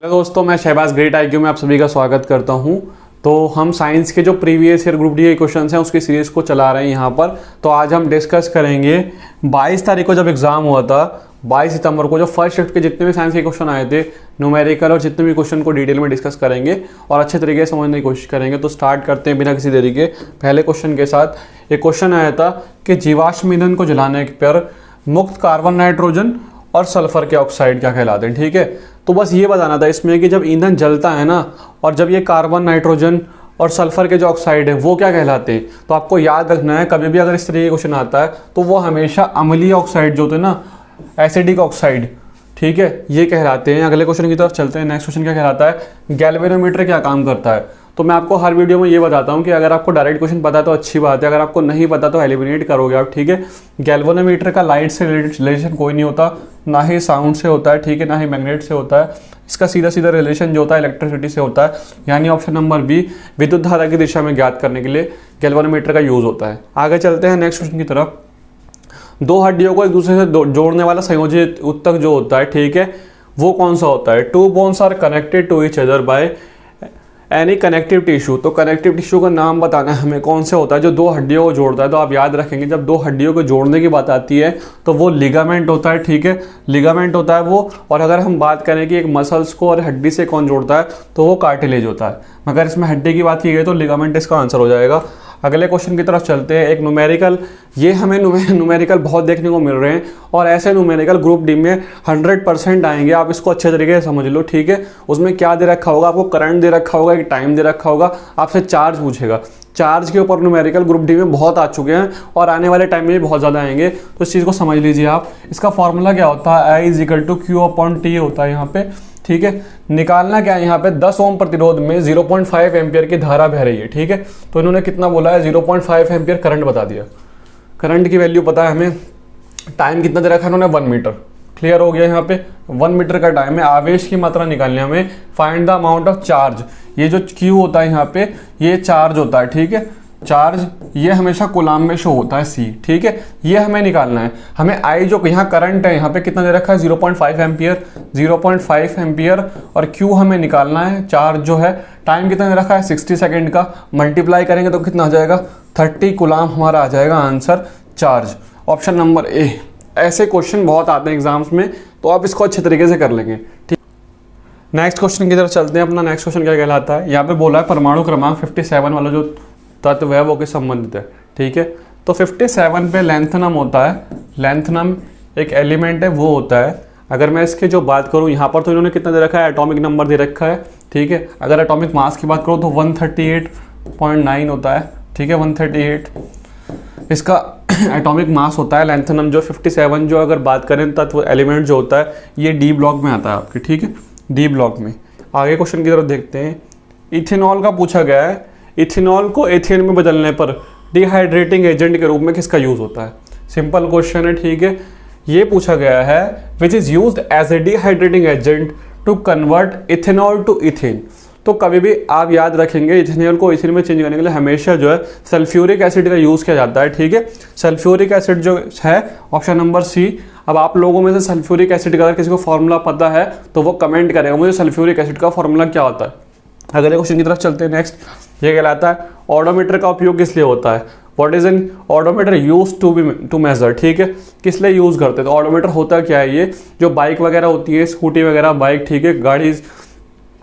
Hello दोस्तों, मैं Shahbaz great IQ में आप सभी का स्वागत करता हूं। तो हम साइंस के जो प्रीवियस ईयर ग्रुप डी के क्वेश्चंस हैं उसकी सीरीज़ को चला रहे हैं यहाँ पर। तो आज हम डिस्कस करेंगे 22 तारीख को जब एग्ज़ाम हुआ था, 22 सितंबर को, जो फर्स्ट शिफ्ट के जितने भी साइंस के क्वेश्चन आए थे न्यूमेरिकल और जितने भी क्वेश्चन को डिटेल में डिस्कस करेंगे और अच्छे तरीके से समझने की कोशिश करेंगे। तो स्टार्ट करते हैं बिना किसी देरी के पहले क्वेश्चन के साथ। एक क्वेश्चन आया था कि जीवाश्म ईंधन को जलाने पर मुक्त कार्बन, नाइट्रोजन और सल्फर के ऑक्साइड क्या कहलाते हैं। ठीक है, तो बस ये बताना था इसमें कि जब ईंधन जलता है ना, और जब ये कार्बन, नाइट्रोजन और सल्फर के जो ऑक्साइड है वो क्या कहलाते हैं। तो आपको याद रखना है, कभी भी अगर इस तरीके का क्वेश्चन आता है तो वो हमेशा अम्लीय ऑक्साइड जो होते हैं ना, एसिडिक ऑक्साइड, ठीक है, ये कहलाते हैं। अगले क्वेश्चन की तरफ चलते हैं। नेक्स्ट क्वेश्चन क्या कहलाता है, गैल्वेनोमीटर क्या काम करता है। तो मैं आपको हर वीडियो में ये बताता हूँ कि अगर आपको डायरेक्ट क्वेश्चन पता है तो अच्छी बात है, अगर आपको नहीं पता तो एलिमिनेट करोगे आप। ठीक है, गैल्वेनोमीटर का लाइट से रिलेशन कोई नहीं होता, ना ही साउंड से होता है, ठीक है, ना ही मैग्नेट से होता है। इसका सीधा सीधा रिलेशन जो होता है इलेक्ट्रिसिटी से होता है, यानी ऑप्शन नंबर बी, विद्युत धारा की दिशा में ज्ञात करने के लिए गैल्वेनोमीटर का यूज होता है। आगे चलते हैं नेक्स्ट क्वेश्चन की तरफ। दो हड्डियों को एक दूसरे से जोड़ने वाला संयोजित ऊतक जो होता है, ठीक है, वो कौन सा होता है। Two bones are connected to each other by any connective tissue. तो कनेक्टिव टिश्यू का नाम बताना है हमें, कौन से होता है जो दो हड्डियों को जोड़ता है। तो आप याद रखेंगे, जब दो हड्डियों को जोड़ने की बात आती है तो वो लिगामेंट होता है। ठीक है, लिगामेंट होता है वो। और अगर हम बात करें कि एक मसल्स को और हड्डी से कौन जोड़ता है तो वो कार्टिलेज होता है। मगर इसमें हड्डी की बात की गई तो लिगामेंट इसका आंसर हो जाएगा। अगले क्वेश्चन की तरफ चलते हैं। एक न्यूमेरिकल, ये हमें न्यूमेरिकल बहुत देखने को मिल रहे हैं और ऐसे न्यूमेरिकल ग्रुप डी में 100% आएंगे। आप इसको अच्छे तरीके से समझ लो। ठीक है, उसमें क्या दे रखा होगा, आपको करंट दे रखा होगा, एक टाइम दे रखा होगा, आपसे चार्ज पूछेगा। चार्ज के ऊपर न्यूमेरिकल ग्रुप डी में बहुत आ चुके हैं और आने वाले टाइम में भी बहुत ज़्यादा आएंगे। तो इस चीज़ को समझ लीजिए आप। इसका फॉर्मूला क्या होता है, I = Q/T होता है यहाँ पे। ठीक है, निकालना क्या है यहाँ पे, 10 ओम प्रतिरोध में 0.5 एम्पियर की धारा बह रही है। ठीक है, तो इन्होंने कितना बोला है, 0.5 एम्पियर करंट बता दिया। करंट की वैल्यू पता है हमें, टाइम कितना दे रखा है इन्होंने, 1 मीटर। क्लियर हो गया, यहाँ पे 1 मीटर का टाइम है। आवेश की मात्रा निकालने हमें, find the amount of charge. ये जो Q होता है यहाँ पे, ये चार्ज होता है। ठीक है, चार्ज ये हमेशा कूलाम में शो होता है C। ठीक है, ये हमें निकालना है। हमें I जो यहाँ करंट है यहाँ पे कितना दे रखा है, 0.5 एम्पियर, 0.5 एम्पियर, और Q हमें निकालना है, चार्ज जो है। टाइम कितना दे रखा है, 60 सेकेंड का। मल्टीप्लाई करेंगे तो कितना आ जाएगा, 30 कूलाम हमारा आ जाएगा answer, charge. Option number A. ऐसे क्वेश्चन बहुत आते हैं एग्जाम्स में, तो आप इसको अच्छे तरीके से कर लेंगे। ठीक, नेक्स्ट क्वेश्चन की तरफ चलते हैं। अपना नेक्स्ट क्वेश्चन क्या कहलाता है, यहाँ पे बोला है परमाणु क्रमांक 57 वाला जो तत्व है वो किस संबंधित है। ठीक है, तो 57 पे लैंथनम होता है। लैंथनम एक एलिमेंट है, वो होता है। अगर मैं इसके जो बात करूँ यहाँ पर, तो इन्होंने कितना दे रखा है, एटॉमिक नंबर दे रखा है। ठीक है, अगर एटॉमिक मास की बात करूँ तो 138.9 होता है। ठीक है, 138 इसका एटॉमिक मास होता है। लैंथनम जो 57 जो अगर बात करें तत्व एलिमेंट जो होता है, ये डी ब्लॉक में आता है आपके। ठीक है, डी ब्लॉक में। आगे क्वेश्चन की तरफ देखते हैं। इथेनॉल का पूछा गया है, इथेनॉल को एथेन में बदलने पर डिहाइड्रेटिंग एजेंट के रूप में किसका यूज होता है। सिंपल क्वेश्चन है। ठीक है, ये पूछा गया है, which is used as a dehydrating agent to convert ethanol to ethene. तो कभी भी आप याद रखेंगे, इथेनॉल को इथेन में चेंज करने के लिए हमेशा जो है सल्फ्यूरिक एसिड का यूज किया जाता है। ठीक है, सल्फ्यूरिक एसिड जो है ऑप्शन नंबर सी। अब आप लोगों में से सल्फ्यूरिक एसिड का अगर किसी को फॉर्मूला पता है तो वो कमेंट करेगा मुझे सल्फ्यूरिक एसिड का फॉर्मूला क्या होता है। अगले क्वेश्चन की तरफ चलते हैं। नेक्स्ट ये कहलाता है, ऑडोमीटर का उपयोग किस लिए होता है। What is an odometer use to measure. ठीक है, किस लिए यूज करते हैं। तो ऑडोमीटर होता क्या है, ये जो बाइक वगैरह होती है, स्कूटी वगैरह, बाइक, ठीक है, गाड़ी,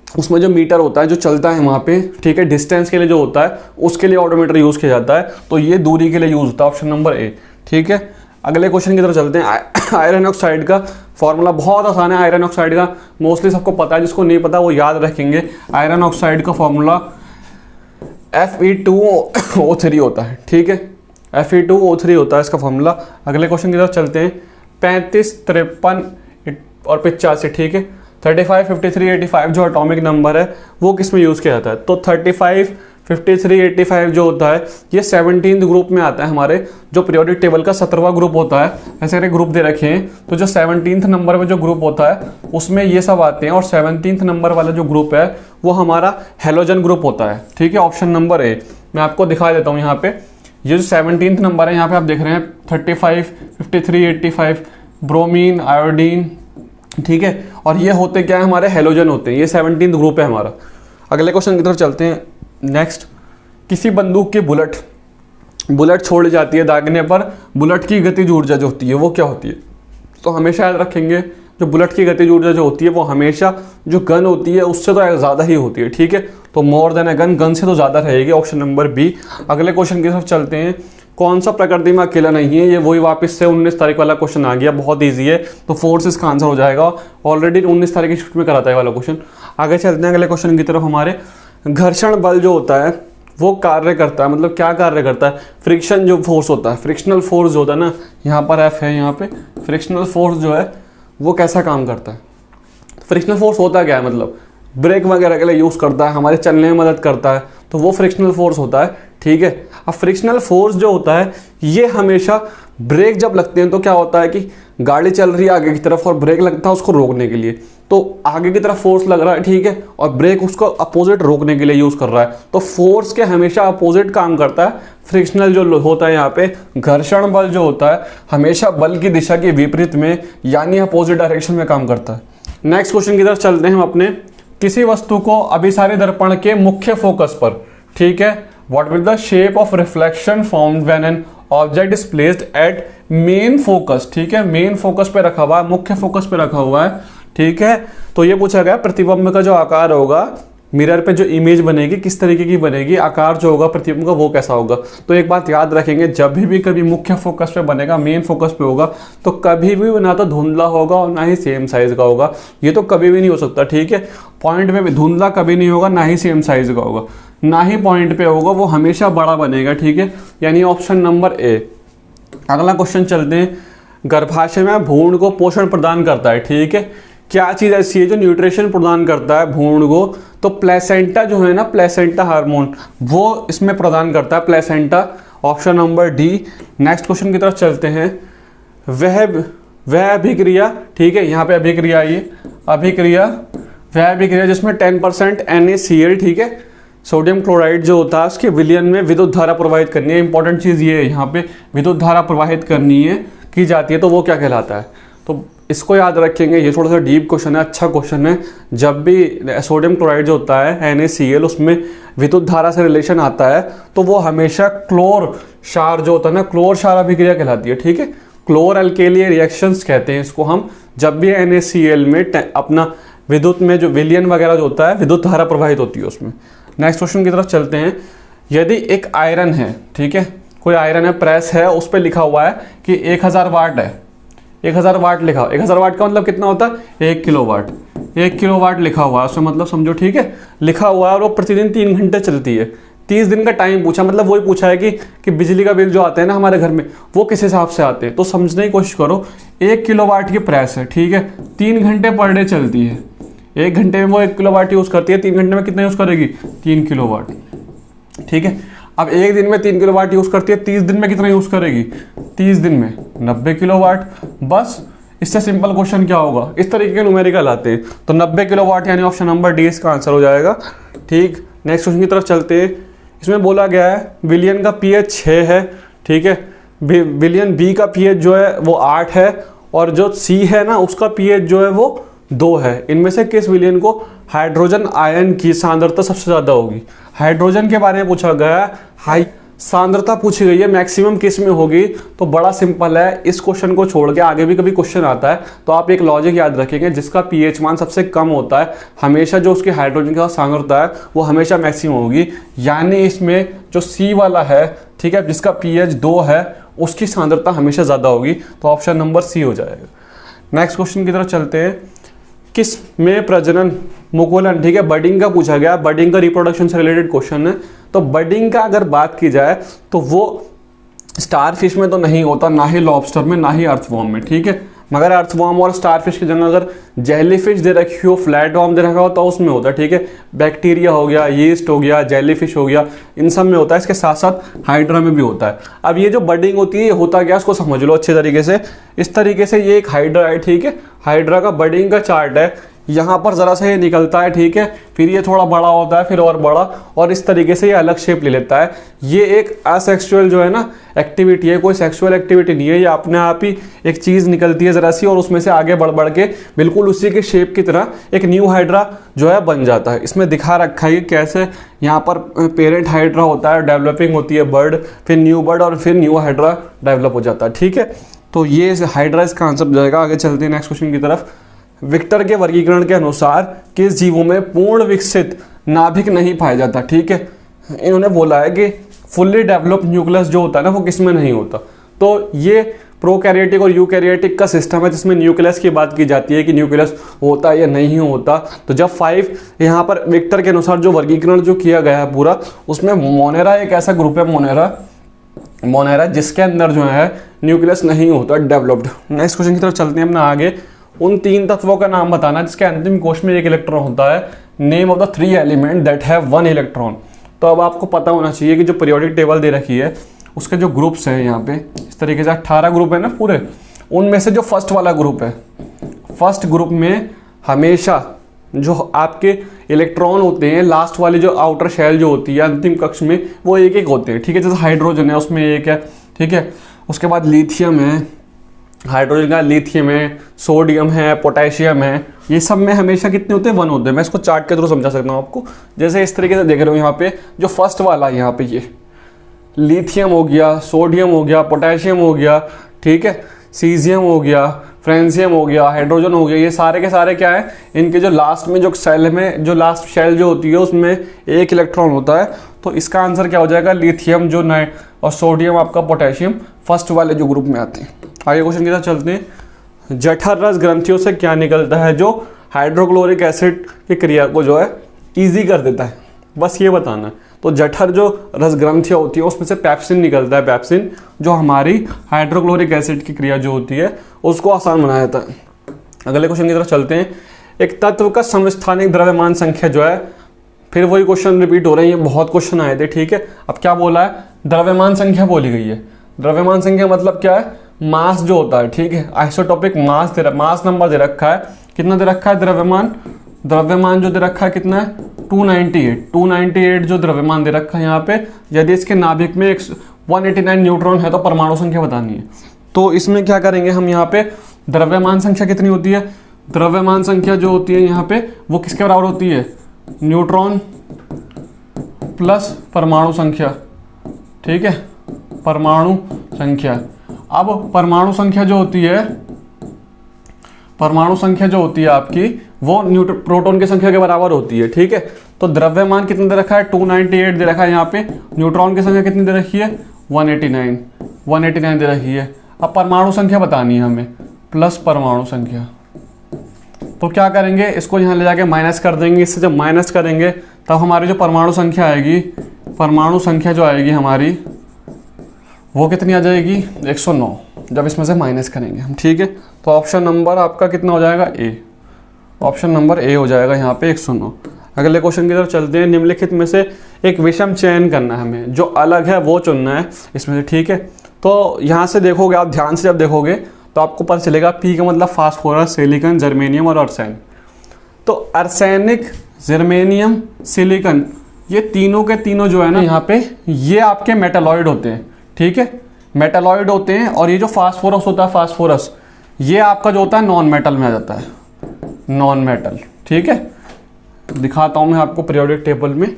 उसमें जो मीटर होता है जो चलता है वहाँ पे, ठीक है, डिस्टेंस के लिए जो होता है उसके लिए ऑडोमीटर यूज किया जाता है। तो ये दूरी के लिए यूज होता है, ऑप्शन नंबर ए। ठीक है, अगले क्वेश्चन की तरफ चलते हैं। आयरन ऑक्साइड का फॉर्मूला बहुत आसान है। आयरन ऑक्साइड का मोस्टली सबको पता है, जिसको नहीं पता वो याद रखेंगे। आयरन ऑक्साइड का फॉर्मूला Fe2O3 होता है। ठीक है, Fe2O3 होता है इसका फॉर्मूला। अगले क्वेश्चन की तरफ चलते हैं। 35, 53 और 85, ठीक है, 35, 53, 85 जो एटॉमिक नंबर है वो किस में यूज़ किया जाता है। तो 35, 53, 85 जो होता है ये 17th ग्रुप में आता है हमारे, जो पीरियोडिक टेबल का 17वां ग्रुप होता है। ऐसे अगर ग्रुप दे रखे हैं तो जो 17th नंबर में जो ग्रुप होता है उसमें ये सब आते हैं, और 17th नंबर वाला जो ग्रुप है वो हमारा हेलोजन ग्रुप होता है। ठीक है, ऑप्शन नंबर ए। मैं आपको दिखा देता हूँ यहाँ पे, ये जो 17th नंबर है यहाँ पे आप देख रहे हैं 35, 53, 85, ब्रोमीन, आयोडीन, ठीक है, और ये होते क्या है, हमारे हेलोजन होते हैं। ये 17th ग्रुप है हमारा। अगले क्वेश्चन की तरफ चलते हैं। नेक्स्ट, किसी बंदूक की बुलेट छोड़ी जाती है, दागने पर बुलेट की गतिज ऊर्जा जो होती है वो क्या होती है? तो हमेशा याद रखेंगे, जो बुलेट की गतिज ऊर्जा जो होती है वो हमेशा जो गन होती है उससे तो ज़्यादा ही होती है, ठीक है। तो मोर देन अ गन से तो ज़्यादा रहेगी, ऑप्शन नंबर बी। अगले क्वेश्चन की तरफ चलते हैं। कौन सा प्रकृति में अकेला नहीं है? ये वही वापस से 19 तारीख वाला क्वेश्चन आ गया, बहुत ईजी है, तो फोर्स इसका आंसर हो जाएगा। ऑलरेडी 19 तारीख की शिफ्ट में कराता है वाला क्वेश्चन। आगे चलते हैं अगले क्वेश्चन की तरफ। हमारे घर्षण बल जो होता है वो कार्य करता है, मतलब क्या कार्य करता है? फ्रिक्शन जो फोर्स होता है, फ्रिक्शनल फोर्स जो होता है ना, यहाँ पर एफ है, यहाँ पे फ्रिक्शनल फोर्स जो है वो कैसा काम करता है? फ्रिक्शनल फोर्स होता क्या है? मतलब ब्रेक वगैरह के लिए यूज़ करता है, हमारे चलने में मदद करता है, तो वो फ्रिक्शनल फोर्स होता है, ठीक है। अब फ्रिक्शनल फोर्स जो होता है ये हमेशा ब्रेक जब लगते हैं तो क्या होता है कि गाड़ी चल रही है आगे की तरफ और ब्रेक लगता है उसको रोकने के लिए, तो आगे की तरफ फोर्स लग रहा है, ठीक है, और ब्रेक उसको अपोजिट रोकने के लिए यूज़ कर रहा है, तो फोर्स के हमेशा अपोजिट काम करता है फ्रिक्शनल जो होता है। यहाँ पे घर्षण बल जो होता है हमेशा बल की दिशा के विपरीत में यानी अपोजिट डायरेक्शन में काम करता है। नेक्स्ट क्वेश्चन की तरफ चलते हैं हम अपने। किसी वस्तु को अभिसारी दर्पण के मुख्य फोकस पर, ठीक है, what will the shape of reflection found when an object is placed at main focus, ठीक है, मेन फोकस पे रखा हुआ है, मुख्य फोकस पे रखा हुआ है, ठीक है। तो ये पूछा गया प्रतिबिंब का जो आकार होगा मिरर पे, जो इमेज बनेगी किस तरीके की बनेगी, आकार जो होगा प्रतिबिंब का वो कैसा होगा। तो एक बात याद रखेंगे, जब भी कभी मुख्य फोकस पे बनेगा, मेन फोकस पे होगा, तो कभी भी ना तो धुंधला होगा और ना ही सेम साइज का होगा, ये तो कभी भी नहीं हो सकता, ठीक है। पॉइंट में भी धुंधला कभी नहीं होगा, ना ही सेम साइज का होगा, ना ही पॉइंट पे होगा, वो हमेशा बड़ा बनेगा, ठीक है, यानी ऑप्शन नंबर ए। अगला क्वेश्चन चलते हैं। गर्भाशय में भ्रूण को पोषण प्रदान करता है, ठीक है, क्या चीज ऐसी है जो न्यूट्रिशन प्रदान करता है भ्रूण को? तो प्लेसेंटा जो है ना, प्लेसेंटा हार्मोन वो इसमें प्रदान करता है, placenta, option number D. Next question की तरफ चलते हैं। वह अभिक्रिया, ठीक है, यहाँ पे अभिक्रिया आई है, अभिक्रिया, वह अभिक्रिया जिसमें 10% NaCl, ठीक है, सोडियम क्लोराइड जो होता है उसके विलयन में विद्युत धारा प्रवाहित करनी है। इंपॉर्टेंट चीज़ ये है, यहाँ पे विद्युत धारा प्रवाहित करनी है, की जाती है, तो वो क्या कहलाता है? तो इसको याद रखेंगे, ये थोड़ा सा डीप क्वेश्चन है, अच्छा क्वेश्चन है। जब भी सोडियम क्लोराइड जो होता है NaCl उसमें विद्युत धारा से रिलेशन आता है तो वो हमेशा क्लोर क्षार जो होता है ना, क्लोर क्षार अभिक्रिया कहलाती है, ठीक है, क्लोर अल्केली रिएक्शंस कहते हैं इसको हम। जब भी NaCl में अपना विद्युत में जो विलयन वगैरह जो होता है विद्युत धारा प्रवाहित होती है उसमें। नेक्स्ट क्वेश्चन की तरफ चलते हैं। यदि एक आयरन है, ठीक है, कोई आयरन है, प्रेस है, उस पर लिखा हुआ है कि 1000 वाट है, 1000 वाट लिखा, 1000 वाट का मतलब कितना होता है? 1 किलोवाट, 1 किलोवाट लिखा हुआ है उसमें, मतलब समझो, ठीक है, लिखा हुआ है और वो प्रतिदिन 3 घंटे चलती है। 30 दिन का टाइम पूछा, मतलब वही पूछा है कि बिजली का बिल जो आता है ना हमारे घर में वो किस हिसाब से आते हैं, तो समझने की कोशिश करो। 1 किलोवाट की प्रेस है, ठीक है, 3 घंटे पर डे चलती है, 1 घंटे में वो 1 किलोवाट यूज़ करती है, 3 घंटे में कितना यूज़ करेगी? 3 किलोवाट, ठीक है। अब एक दिन में 3 किलोवाट यूज़ करती है, 30 दिन में कितना यूज़ करेगी? 30 दिन में 90 किलोवाट। बस इससे सिंपल क्वेश्चन क्या होगा, इस तरीके के न्यूमेरिकल आते हैं, तो 90 किलोवाट यानी ऑप्शन नंबर डी इसका आंसर हो जाएगा, ठीक। नेक्स्ट क्वेश्चन की तरफ चलते हैं। इसमें बोला गया है विलयन का pH 6 है, ठीक है, विलयन बी का pH जो है वो 8 है और जो सी है ना उसका pH जो है वो 2 है। इनमें से किस विलयन को हाइड्रोजन आयन की सांद्रता सबसे ज़्यादा होगी? हाइड्रोजन के बारे में पूछा गया, हाई सांद्रता पूछी गई है, मैक्सिमम किस में होगी? तो बड़ा सिंपल है, इस क्वेश्चन को छोड़ के आगे भी कभी क्वेश्चन आता है तो आप एक लॉजिक याद रखेंगे, जिसका pH मान सबसे कम होता है हमेशा जो उसकी हाइड्रोजन के साथ सांद्रता है वो हमेशा मैक्सिमम होगी, यानी इसमें जो C वाला है, ठीक है, जिसका pH 2 है उसकी सांद्रता हमेशा ज़्यादा होगी, तो ऑप्शन नंबर सी हो जाएगा। नेक्स्ट क्वेश्चन की तरफ चलते हैं। किस में प्रजनन मुकुलन, ठीक है, बडिंग का पूछा गया, बडिंग का रिप्रोडक्शन से रिलेटेड क्वेश्चन है। तो बडिंग का अगर बात की जाए तो वो स्टार फिश में तो नहीं होता, ना ही लॉबस्टर में, ना ही अर्थवॉर्म में, ठीक है, मगर अर्थवॉर्म और स्टार फिश की जगह अगर जेली फिश दे रखी हो, फ्लैट वॉर्म दे रखा हो तो उसमें होता है, ठीक है, बैक्टीरिया हो गया, यीस्ट हो गया, जेली फिश हो गया, इन सब में होता है। इसके साथ साथ हाइड्रा में भी होता है। अब ये जो बडिंग होती है ये होता क्या, इसको समझ लो अच्छे तरीके से। इस तरीके से ये एक हाइड्रा है, ठीक है, हाइड्रा का बडिंग का चार्ट है, यहाँ पर ज़रा सा ये निकलता है, ठीक है, फिर ये थोड़ा बड़ा होता है, फिर और बड़ा, और इस तरीके से ये अलग शेप ले लेता है। ये एक असेक्सुअल जो है ना एक्टिविटी है, कोई सेक्सुअल एक्टिविटी नहीं है, ये अपने आप ही एक चीज़ निकलती है ज़रा सी और उसमें से आगे बढ़ बढ़ के बिल्कुल उसी के शेप की तरह एक न्यू हाइड्रा जो है बन जाता है। इसमें दिखा रखा है कैसे यहाँ पर पेरेंट हाइड्रा होता है, डेवलपिंग होती है बर्ड, फिर न्यू बर्ड और फिर न्यू हाइड्रा डेवलप हो जाता है, ठीक है। तो ये हाइड्रा इसका आंसर जाएगा। आगे चलते हैं नेक्स्ट क्वेश्चन की तरफ। विक्टर के वर्गीकरण के अनुसार किस जीवों में पूर्ण विकसित नाभिक नहीं पाया जाता, ठीक है। इन्होंने बोला है कि फुल्ली डेवलप न्यूक्लियस जो होता है ना वो किसमें नहीं होता। तो ये प्रोकैरियोटिक और यूकैरियोटिक का सिस्टम है जिसमें न्यूक्लियस की बात की जाती है कि न्यूक्लियस होता है या नहीं होता। तो जब 5 यहाँ पर विक्टर के अनुसार जो वर्गीकरण जो किया गया है पूरा, उसमें मोनेरा एक ऐसा ग्रुप है, मोनेरा जिसके अंदर जो है न्यूक्लियस नहीं होता डेवलप्ड। नेक्स्ट क्वेश्चन की तरफ चलते हैं अपना आगे। उन 3 तत्वों का नाम बताना जिसके अंतिम कोश में 1 इलेक्ट्रॉन होता है। Name of the 3 element that have 1 electron. तो अब आपको पता होना चाहिए कि जो पीरियोडिक टेबल दे रखी है उसके जो ग्रुप्स हैं यहाँ पे इस तरीके से 18 ग्रुप है ना पूरे, उनमें से जो फर्स्ट वाला ग्रुप है, फर्स्ट ग्रुप में हमेशा जो आपके इलेक्ट्रॉन होते हैं लास्ट वाली जो आउटर शेल जो होती है अंतिम कक्ष में वो एक एक होते हैं, ठीक है। जैसे हाइड्रोजन है उसमें एक है, ठीक है। उसके बाद लिथियम है, हाइड्रोजन का लिथियम है, सोडियम है, पोटेशियम है, ये सब में हमेशा कितने होते हैं 1 होते हैं। मैं इसको चार्ट के थ्रू समझा सकता हूँ आपको। जैसे इस तरीके से देख रहे हो यहाँ पे जो फर्स्ट वाला यहाँ पे ये लिथियम हो गया, सोडियम हो गया, पोटेशियम हो गया, ठीक है, सीजियम हो गया, फ्रेंसियम हो गया, हाइड्रोजन हो गया, ये सारे के सारे क्या है, इनके जो लास्ट में जो सेल में जो लास्ट शेल जो होती है उसमें 1 इलेक्ट्रॉन होता है। तो इसका आंसर क्या हो जाएगा, लिथियम जो नए और सोडियम आपका पोटेशियम फर्स्ट वाले जो ग्रुप में आते हैं। आगे क्वेश्चन की तरफ चलते हैं। जठर रस ग्रंथियों से क्या निकलता है जो हाइड्रोक्लोरिक एसिड की क्रिया को जो है ईजी कर देता है, बस ये बताना है। तो जठर जो रस ग्रंथियाँ होती है उसमें से पेप्सिन निकलता है, पेप्सिन जो हमारी हाइड्रोक्लोरिक एसिड की क्रिया जो होती है उसको आसान बनाया जाता है। अगले क्वेश्चन की तरफ चलते हैं। एक तत्व का समस्थानिक द्रव्यमान संख्या जो है, फिर वही क्वेश्चन रिपीट हो रहे हैं, ये बहुत क्वेश्चन आए थे, ठीक है। अब क्या बोला है, द्रव्यमान संख्या बोली गई है। द्रव्यमान संख्या मतलब क्या है, मास जो होता है, ठीक है। आइसोटोपिक मास मास नंबर दे रखा है, कितना दे रखा है द्रव्यमान जो दे रखा है कितना है 298 जो द्रव्यमान दे रखा है यहाँ पे। यदि इसके नाभिक में 189 न्यूट्रॉन है तो परमाणु संख्या बतानी है। तो इसमें क्या करेंगे हम, यहाँ पे द्रव्यमान संख्या कितनी होती है, द्रव्यमान संख्या जो होती है यहाँ पे वो किसके बराबर होती है, न्यूट्रॉन प्लस परमाणु संख्या, ठीक है, परमाणु संख्या। अब परमाणु संख्या जो होती है आपकी वो प्रोटॉन की संख्या के बराबर होती है, ठीक है। तो द्रव्यमान कितना दे रखा है 298 दे रखा है यहाँ पे, न्यूट्रॉन की संख्या कितनी दे रखी है 189 दे रखी है। अब परमाणु संख्या बतानी है हमें, प्लस परमाणु संख्या। तो क्या करेंगे, इसको यहाँ ले जाके माइनस कर देंगे। इससे जब माइनस करेंगे तब हमारी जो परमाणु संख्या आएगी, परमाणु संख्या जो आएगी हमारी वो कितनी आ जाएगी 109, जब इसमें से माइनस करेंगे हम, ठीक है। तो ऑप्शन नंबर आपका कितना हो जाएगा ए, ऑप्शन नंबर ए हो जाएगा यहाँ पे 109। अगले क्वेश्चन की तरफ चलते हैं। निम्नलिखित में से एक विषम चयन करना है हमें, जो अलग है वो चुनना है इसमें से, ठीक है। तो यहाँ से देखोगे आप, ध्यान से जब देखोगे तो आपको पता चलेगा पी का मतलब फास्फोरस, सिलिकॉन, जर्मेनियम और आर्सेन। तो आर्सेनिक, जर्मेनियम, सिलिकॉन ये तीनों के तीनों जो है ना यहाँ पे ये आपके मेटालॉइड होते हैं, ठीक है, मेटालॉइड होते हैं। और ये जो फास्फोरस होता है, फास्फोरस ये आपका जो होता है नॉन मेटल में आ जाता है, नॉन मेटल, ठीक है। दिखाता हूं मैं आपको पीरियोडिक टेबल में।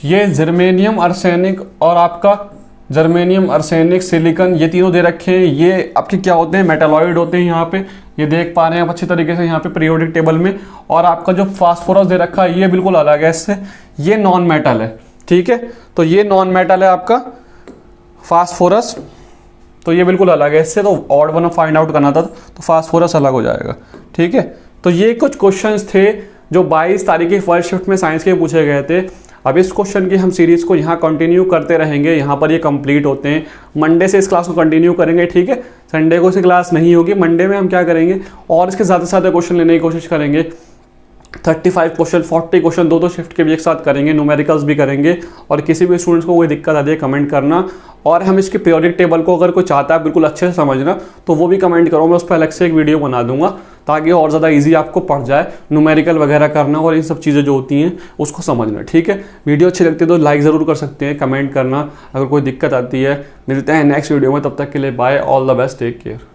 ये जर्मेनियम, आर्सेनिक और आपका जर्मेनियम, आर्सेनिक, सिलिकॉन ये तीनों दे रखे हैं, ये आपके क्या होते हैं, मेटालॉइड होते हैं। यहाँ पे ये देख पा रहे हैं आप अच्छी तरीके से यहाँ पे पीरियोडिक टेबल में। और आपका जो फास्फोरस दे रखा है ये बिल्कुल अलग है इससे, ये नॉन मेटल है, ठीक है। तो ये नॉन मेटल है आपका फास्फोरस, तो ये बिल्कुल अलग है इससे। तो ऑड वन फाइंड आउट करना था तो फास्फोरस अलग हो जाएगा, ठीक है। तो ये कुछ क्वेश्चंस थे जो 22 तारीख की फर्स्ट शिफ्ट में साइंस के पूछे गए थे। अब इस क्वेश्चन की हम सीरीज को यहाँ कंटिन्यू करते रहेंगे, यहाँ पर ये कंप्लीट होते हैं। मंडे से इस क्लास को कंटिन्यू करेंगे, ठीक है। संडे को इसकी क्लास नहीं होगी, मंडे में हम क्या करेंगे और इसके ज़्यादा से ज़्यादा क्वेश्चन लेने की कोशिश करेंगे। 35 क्वेश्चन, 40 क्वेश्चन दो शिफ्ट के भी एक साथ करेंगे, न्यूमेरिकल्स भी करेंगे। और किसी भी स्टूडेंट्स को कोई दिक्कत आती है कमेंट करना। और हम इसके पीरियोडिक टेबल को अगर कोई चाहता है बिल्कुल अच्छे से समझना तो वो भी कमेंट करो, मैं उस पर अलग से एक वीडियो बना दूंगा ताकि और ज़्यादा ईजी आपको पड़ जाए न्यूमेरिकल वगैरह करना और इन सब चीज़ें जो होती हैं उसको समझना। ठीक है, वीडियो अच्छी लगती है तो लाइक ज़रूर कर सकते हैं, कमेंट करना अगर कोई दिक्कत आती है। मिलते हैं नेक्स्ट वीडियो में, तब तक के लिए bye, all the best, take care.